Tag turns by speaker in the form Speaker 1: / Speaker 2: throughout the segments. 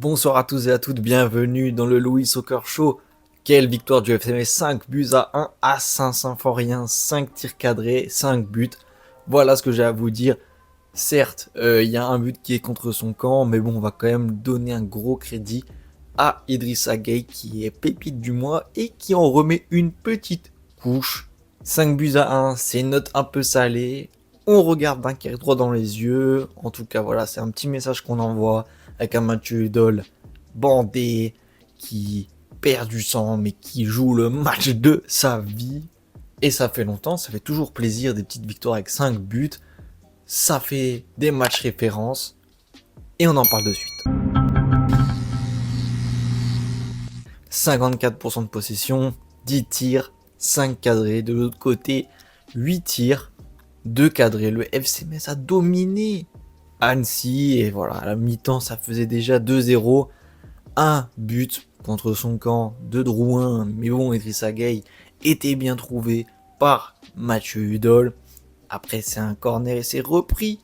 Speaker 1: Bonsoir à tous et à toutes, bienvenue dans le Louis Soccer Show. Quelle victoire du FC Metz, 5 buts à 1 à Saint-Symphorien, 5 tirs cadrés, 5 buts. Voilà ce que j'ai à vous dire. Certes, il y a un but qui est contre son camp, mais bon, on va quand même donner un gros crédit à Idrissa Gueye qui est pépite du mois et qui en remet une petite couche. 5 buts à 1, c'est une note un peu salée. On regarde Dunkerque droit dans les yeux. En tout cas, voilà, c'est un petit message qu'on envoie avec un Mathieu Hudol bandé qui perd du sang mais qui joue le match de sa vie. Et ça fait longtemps, ça fait toujours plaisir, des petites victoires avec 5 buts. Ça fait des matchs références. Et on en parle de suite. 54% de possession, 10 tirs, 5 cadrés. De l'autre côté, 8 tirs, 2 cadrés. Le FC Metz a dominé Annecy. Et voilà, à la mi-temps, ça faisait déjà 2-0. Un but contre son camp de Drouin. Mais bon, Idrissa Gueye était bien trouvé par Mathieu Hudol. Après, c'est un corner et c'est repris.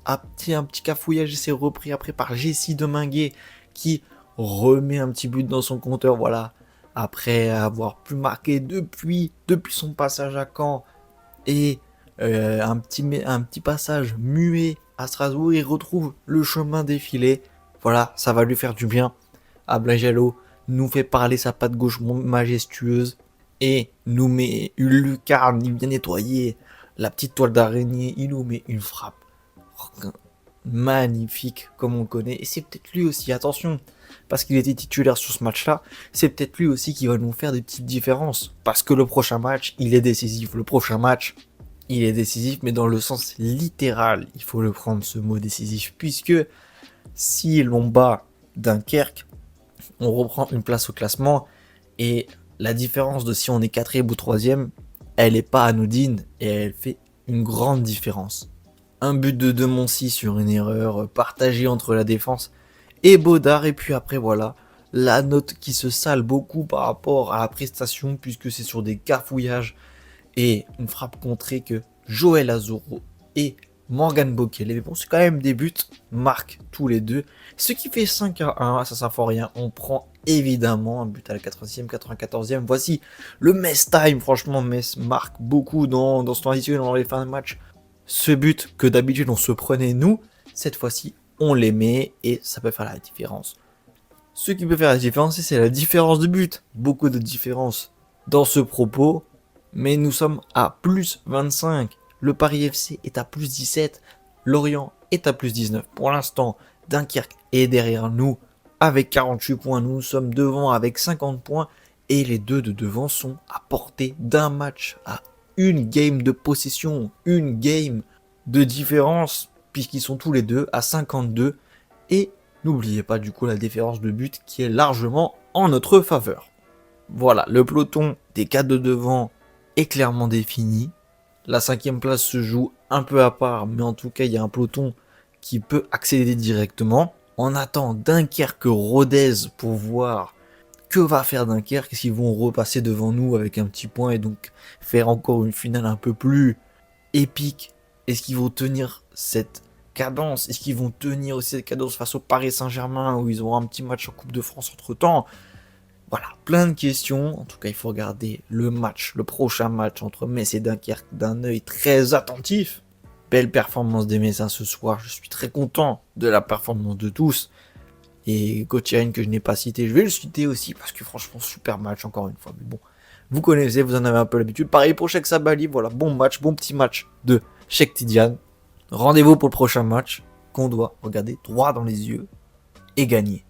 Speaker 1: Un petit cafouillage et c'est repris après par Jessie Deminguet qui remet un petit but dans son compteur. Voilà. Après avoir pu marquer depuis son passage à Caen et un petit passage muet à Strasbourg, il retrouve le chemin défilé. Voilà, ça va lui faire du bien. Ablagello nous fait parler sa patte gauche majestueuse et nous met une lucarne, il vient nettoyer la petite toile d'araignée, il nous met une frappe magnifique comme on connaît. Et c'est peut-être lui aussi, attention, parce qu'il était titulaire sur ce match-là, c'est peut-être lui aussi qui va nous faire des petites différences. Parce que le prochain match, il est décisif. Le prochain match, il est décisif, mais dans le sens littéral, il faut le prendre ce mot décisif. Puisque si l'on bat Dunkerque, on reprend une place au classement. Et la différence de si on est 4e ou 3e, elle n'est pas anodine et elle fait une grande différence. Un but de Demoncy sur une erreur partagée entre la défense et Baudard. Et puis après, voilà, la note qui se sale beaucoup par rapport à la prestation puisque c'est sur des cafouillages et une frappe contrée que Joël Azoro et Morgan Bokele. Mais bon, c'est quand même des buts, marquent tous les deux. Ce qui fait 5-1 à Saint-Symphorien. On prend évidemment un but à la 80e, 94e. Voici le Metz time. Franchement, Metz marque beaucoup dans ce temps additionnel, dans les fins de match. Ce but que d'habitude on se prenait nous, cette fois-ci on les met et ça peut faire la différence. Ce qui peut faire la différence, c'est la différence de but. Beaucoup de différence dans ce propos, mais nous sommes à plus 25. Le Paris FC est à plus 17. Lorient est à plus 19. Pour l'instant, Dunkerque est derrière nous avec 48 points. Nous sommes devant avec 50 points. Et les deux de devant sont à portée d'un match, à une game de possession, une game de différence, puisqu'ils sont tous les deux à 52. Et n'oubliez pas du coup la différence de but qui est largement en notre faveur. Voilà, le peloton des 4 de devant est clairement défini. La 5e place se joue un peu à part, mais en tout cas, il y a un peloton qui peut accéder directement. On attend Dunkerque-Rodez pour voir que va faire Dunkerque. Est-ce qu'ils vont repasser devant nous avec un petit point et donc faire encore une finale un peu plus épique? Est-ce qu'ils vont tenir cette cadence? Est-ce qu'ils vont tenir aussi cette cadence face au Paris Saint-Germain où ils auront un petit match en Coupe de France entre-temps? Voilà, plein de questions. En tout cas, il faut regarder le prochain match entre Metz et Dunkerque d'un œil très attentif. Belle performance des Messins ce soir. Je suis très content de la performance de tous. Et Gauthier que je n'ai pas cité, je vais le citer aussi parce que franchement, super match encore une fois. Mais bon, vous connaissez, vous en avez un peu l'habitude. Pareil pour Cheikh Sabali, voilà, bon match, bon petit match de Cheikh Tidiane. Rendez-vous pour le prochain match qu'on doit regarder droit dans les yeux et gagner.